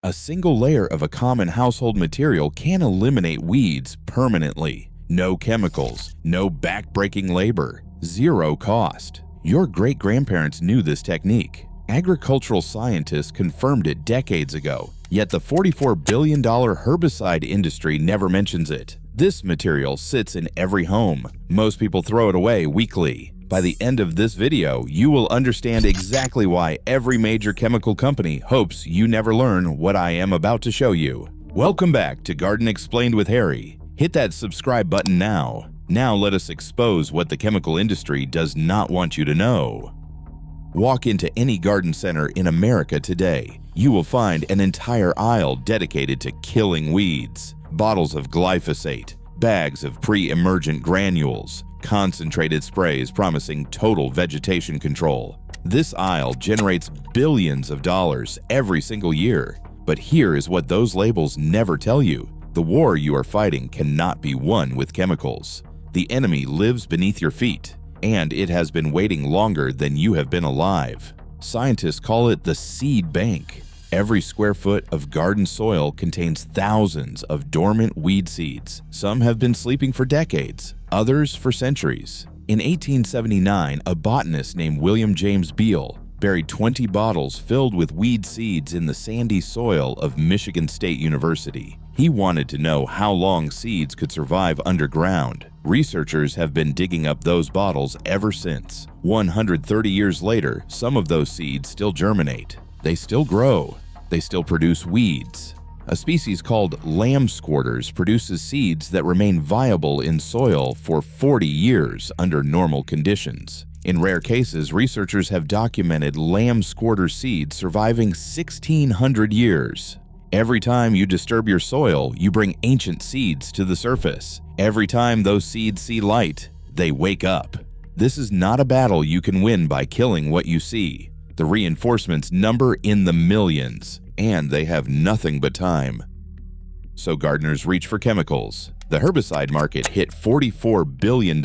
A single layer of a common household material can eliminate weeds permanently. No chemicals, no back-breaking labor, zero cost. Your great-grandparents knew this technique. Agricultural scientists confirmed it decades ago, yet the $44 billion herbicide industry never mentions it. This material sits in every home. Most people throw it away weekly. By the end of this video, you will understand exactly why every major chemical company hopes you never learn what I am about to show you. Welcome back to Garden Explained with Harry. Hit that subscribe button now. Now let us expose what the chemical industry does not want you to know. Walk into any garden center in America today. You will find an entire aisle dedicated to killing weeds. Bottles of glyphosate, bags of pre-emergent granules, concentrated sprays promising total vegetation control. This aisle generates billions of dollars every single year. But here is what those labels never tell you. The war you are fighting cannot be won with chemicals. The enemy lives beneath your feet, and it has been waiting longer than you have been alive. Scientists call it the seed bank. Every square foot of garden soil contains thousands of dormant weed seeds. Some have been sleeping for decades, others for centuries. In 1879, a botanist named William James Beal buried 20 bottles filled with weed seeds in the sandy soil of Michigan State University. He wanted to know how long seeds could survive underground. Researchers have been digging up those bottles ever since. 130 years later, some of those seeds still germinate. They still grow. They still produce weeds. A species called lamb squirters produces seeds that remain viable in soil for 40 years under normal conditions. In rare cases, researchers have documented lamb squirter seeds surviving 1,600 years. Every time you disturb your soil, you bring ancient seeds to the surface. Every time those seeds see light, they wake up. This is not a battle you can win by killing what you see. The reinforcements number in the millions, and they have nothing but time. So gardeners reach for chemicals. The herbicide market hit $44 billion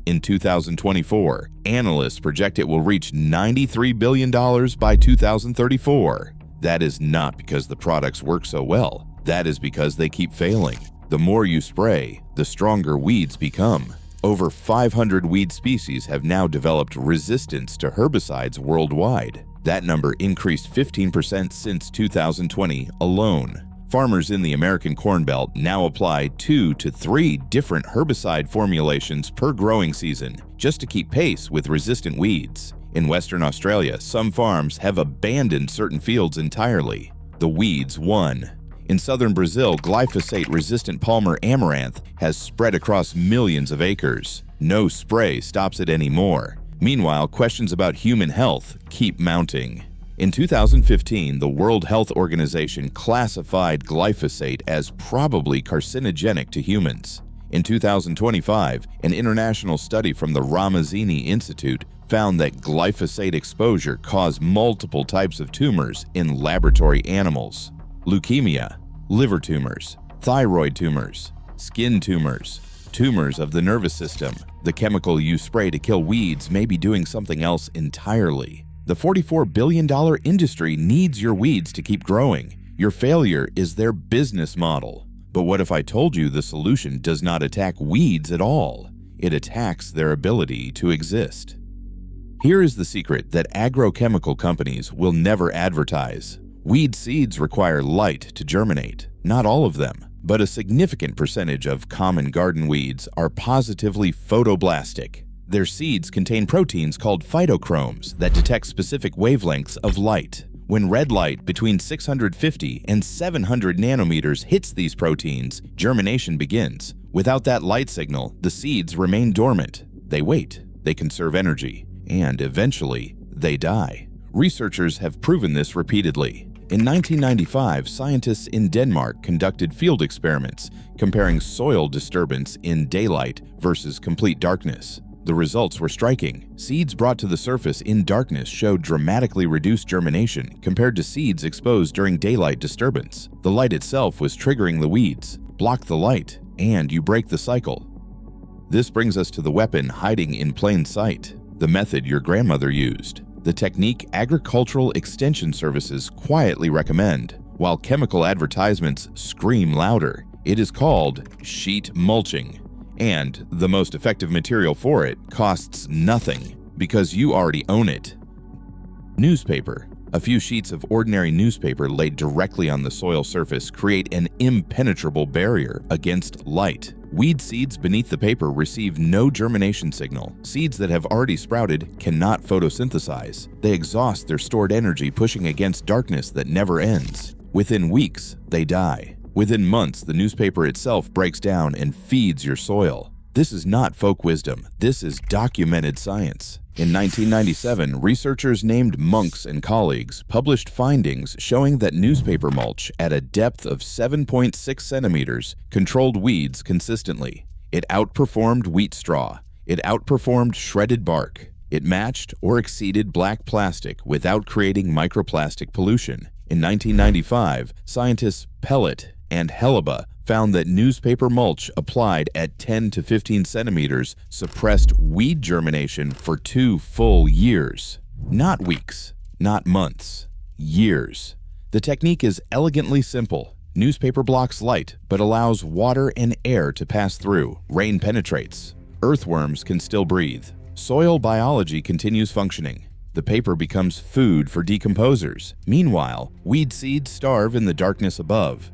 in 2024. Analysts project it will reach $93 billion by 2034. That is not because the products work so well. That is because they keep failing. The more you spray, the stronger weeds become. Over 500 weed species have now developed resistance to herbicides worldwide. That number increased 15% since 2020 alone. Farmers in the American Corn Belt now apply 2 to 3 different herbicide formulations per growing season just to keep pace with resistant weeds. In Western Australia, some farms have abandoned certain fields entirely. The weeds won. In southern Brazil, glyphosate-resistant Palmer amaranth has spread across millions of acres. No spray stops it anymore. Meanwhile, questions about human health keep mounting. In 2015, the World Health Organization classified glyphosate as probably carcinogenic to humans. In 2025, an international study from the Ramazzini Institute found that glyphosate exposure caused multiple types of tumors in laboratory animals: leukemia, liver tumors, thyroid tumors, skin tumors, tumors of the nervous system. The chemical you spray to kill weeds may be doing something else entirely. The $44 billion industry needs your weeds to keep growing. Your failure is their business model. But what if I told you the solution does not attack weeds at all? It attacks their ability to exist. Here is the secret that agrochemical companies will never advertise. Weed seeds require light to germinate. Not all of them, but a significant percentage of common garden weeds are positively photoblastic. Their seeds contain proteins called phytochromes that detect specific wavelengths of light. When red light between 650 and 700 nanometers hits these proteins, germination begins. Without that light signal, the seeds remain dormant. They wait, they conserve energy, and eventually, they die. Researchers have proven this repeatedly. In 1995, scientists in Denmark conducted field experiments comparing soil disturbance in daylight versus complete darkness. The results were striking. Seeds brought to the surface in darkness showed dramatically reduced germination compared to seeds exposed during daylight disturbance. The light itself was triggering the weeds. Block the light, and you break the cycle. This brings us to the weapon hiding in plain sight, the method your grandmother used, the technique agricultural extension services quietly recommend. while chemical advertisements scream louder. It is called sheet mulching, and the most effective material for it costs nothing because you already own it. Newspaper. A few sheets of ordinary newspaper laid directly on the soil surface create an impenetrable barrier against light. Weed seeds beneath the paper receive no germination signal. Seeds that have already sprouted cannot photosynthesize. They exhaust their stored energy pushing against darkness that never ends. Within weeks, they die. Within months, the newspaper itself breaks down and feeds your soil. This is not folk wisdom. This is documented science. In 1997, researchers named Monks and colleagues published findings showing that newspaper mulch at a depth of 7.6 centimeters controlled weeds consistently. It outperformed wheat straw. It outperformed shredded bark. It matched or exceeded black plastic without creating microplastic pollution. In 1995, scientists Pellet and Heleba found that newspaper mulch applied at 10 to 15 centimeters suppressed weed germination for 2 full years. Not weeks, not months, years. The technique is elegantly simple. Newspaper blocks light but allows water and air to pass through. Rain penetrates. Earthworms can still breathe. Soil biology continues functioning. The paper becomes food for decomposers. Meanwhile, weed seeds starve in the darkness above.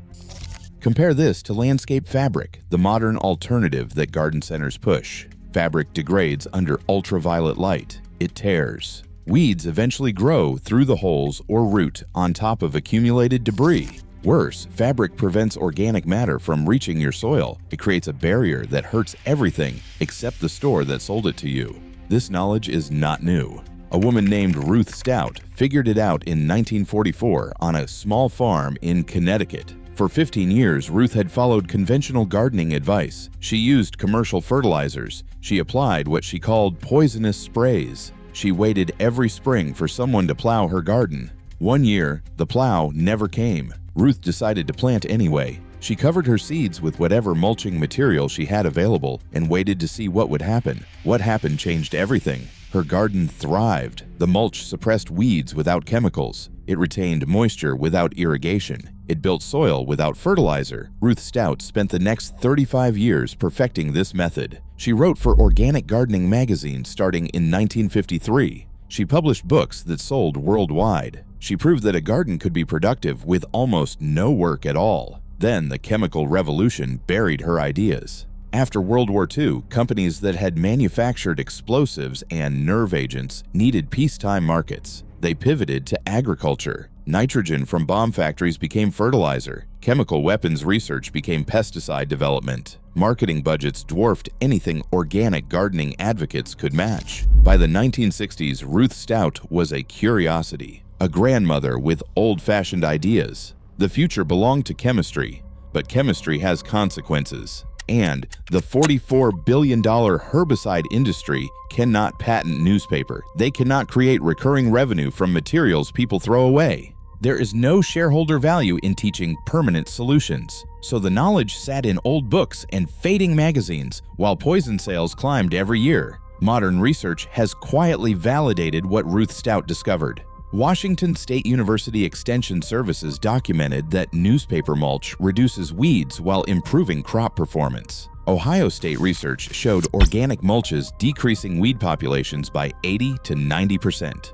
Compare this to landscape fabric, the modern alternative that garden centers push. Fabric degrades under ultraviolet light. It tears. Weeds eventually grow through the holes or root on top of accumulated debris. Worse, fabric prevents organic matter from reaching your soil. It creates a barrier that hurts everything except the store that sold it to you. This knowledge is not new. A woman named Ruth Stout figured it out in 1944 on a small farm in Connecticut. For 15 years, Ruth had followed conventional gardening advice. She used commercial fertilizers. She applied what she called poisonous sprays. She waited every spring for someone to plow her garden. One year, the plow never came. Ruth decided to plant anyway. She covered her seeds with whatever mulching material she had available and waited to see what would happen. What happened changed everything. Her garden thrived. The mulch suppressed weeds without chemicals. It retained moisture without irrigation. It built soil without fertilizer. Ruth Stout spent the next 35 years perfecting this method. She wrote for Organic Gardening magazine starting in 1953. She published books that sold worldwide. She proved that a garden could be productive with almost no work at all. Then the chemical revolution buried her ideas. After World War II, companies that had manufactured explosives and nerve agents needed peacetime markets. They pivoted to agriculture. Nitrogen from bomb factories became fertilizer. Chemical weapons research became pesticide development. Marketing budgets dwarfed anything organic gardening advocates could match. By the 1960s, Ruth Stout was a curiosity, a grandmother with old-fashioned ideas. The future belonged to chemistry, but chemistry has consequences. And the $44 billion herbicide industry cannot patent newspaper. They cannot create recurring revenue from materials people throw away. There is no shareholder value in teaching permanent solutions. So the knowledge sat in old books and fading magazines while poison sales climbed every year. Modern research has quietly validated what Ruth Stout discovered. Washington State University Extension Services documented that newspaper mulch reduces weeds while improving crop performance. Ohio State research showed organic mulches decreasing weed populations by 80 to 90%.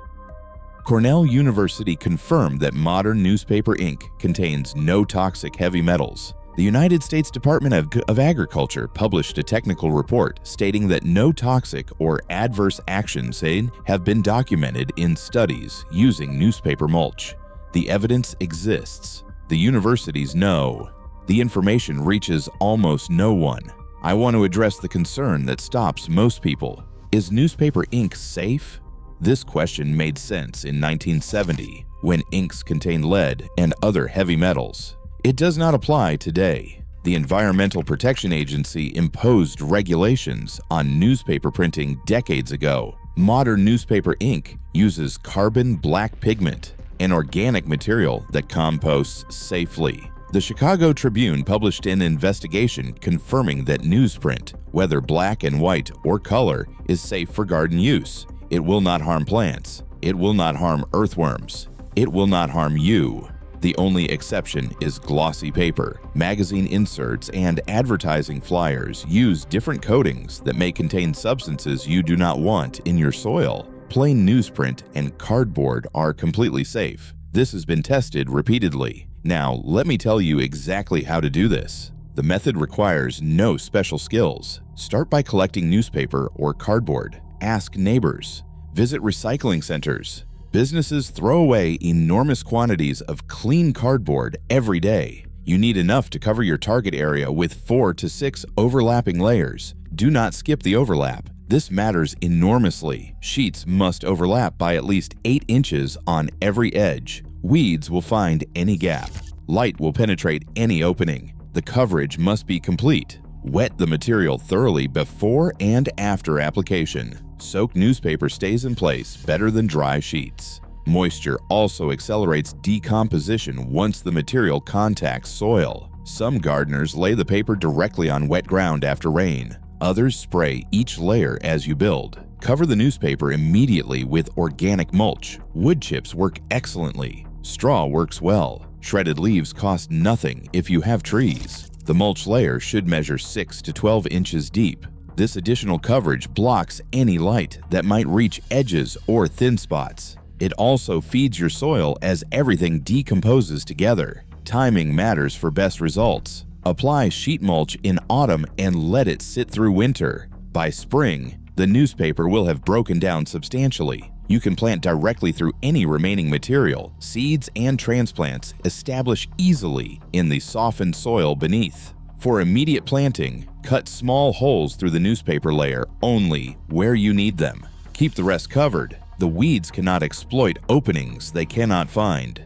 Cornell University confirmed that modern newspaper ink contains no toxic heavy metals. The United States Department of Agriculture published a technical report stating that no toxic or adverse actions have been documented in studies using newspaper mulch. The evidence exists. The universities know. The information reaches almost no one. I want to address the concern that stops most people. Is newspaper ink safe? This question made sense in 1970 when inks contained lead and other heavy metals. It does not apply today. The Environmental Protection Agency imposed regulations on newspaper printing decades ago. Modern newspaper ink uses carbon black pigment, an organic material that composts safely. The Chicago Tribune published an investigation confirming that newsprint, whether black and white or color, is safe for garden use. It will not harm plants. It will not harm earthworms. It will not harm you. The only exception is glossy paper. Magazine inserts and advertising flyers use different coatings that may contain substances you do not want in your soil. Plain newsprint and cardboard are completely safe. This has been tested repeatedly. Now, let me tell you exactly how to do this. The method requires no special skills. Start by collecting newspaper or cardboard. Ask neighbors. Visit recycling centers. Businesses throw away enormous quantities of clean cardboard every day. You need enough to cover your target area with 4 to 6 overlapping layers. Do not skip the overlap. This matters enormously. Sheets must overlap by at least 8 inches on every edge. Weeds will find any gap. Light will penetrate any opening. The coverage must be complete. Wet the material thoroughly before and after application. Soaked newspaper stays in place better than dry sheets. Moisture also accelerates decomposition once the material contacts soil. Some gardeners lay the paper directly on wet ground after rain. Others spray each layer as you build. Cover the newspaper immediately with organic mulch. Wood chips work excellently. Straw works well. Shredded leaves cost nothing if you have trees. The mulch layer should measure 6 to 12 inches deep. This additional coverage blocks any light that might reach edges or thin spots. It also feeds your soil as everything decomposes together. Timing matters for best results. Apply sheet mulch in autumn and let it sit through winter. By spring, the newspaper will have broken down substantially. You can plant directly through any remaining material. Seeds and transplants establish easily in the softened soil beneath. For immediate planting, cut small holes through the newspaper layer only where you need them. Keep the rest covered. The weeds cannot exploit openings they cannot find.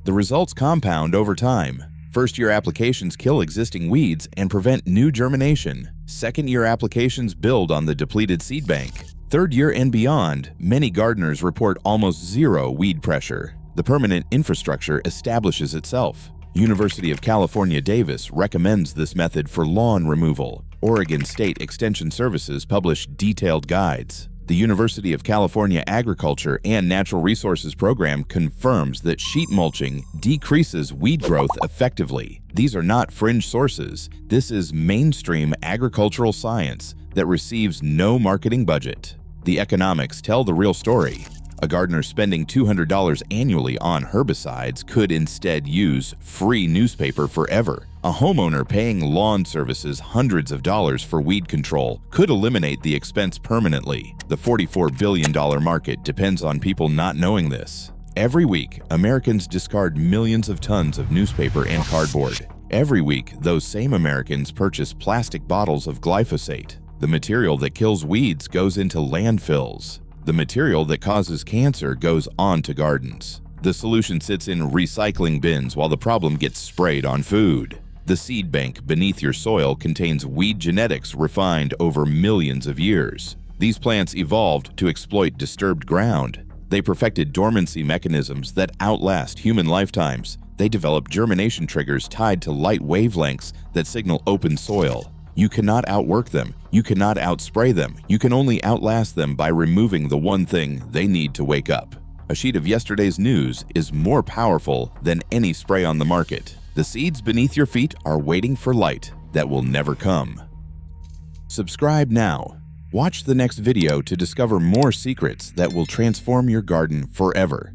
The results compound over time. First-year applications kill existing weeds and prevent new germination. Second-year applications build on the depleted seed bank. Third year and beyond, many gardeners report almost zero weed pressure. The permanent infrastructure establishes itself. University of California, Davis recommends this method for lawn removal. Oregon State Extension Services publish detailed guides. The University of California Agriculture and Natural Resources program confirms that sheet mulching decreases weed growth effectively. These are not fringe sources. This is mainstream agricultural science that receives no marketing budget. The economics tell the real story. A gardener spending $200 annually on herbicides could instead use free newspaper forever. A homeowner paying lawn services hundreds of dollars for weed control could eliminate the expense permanently. The $44 billion market depends on people not knowing this. Every week, Americans discard millions of tons of newspaper and cardboard. Every week, those same Americans purchase plastic bottles of glyphosate. The material that kills weeds goes into landfills. The material that causes cancer goes on to gardens. The solution sits in recycling bins while the problem gets sprayed on food. The seed bank beneath your soil contains weed genetics refined over millions of years. These plants evolved to exploit disturbed ground. They perfected dormancy mechanisms that outlast human lifetimes. They developed germination triggers tied to light wavelengths that signal open soil. You cannot outwork them. You cannot outspray them. You can only outlast them by removing the one thing they need to wake up. A sheet of yesterday's news is more powerful than any spray on the market. The seeds beneath your feet are waiting for light that will never come. Subscribe now. Watch the next video to discover more secrets that will transform your garden forever.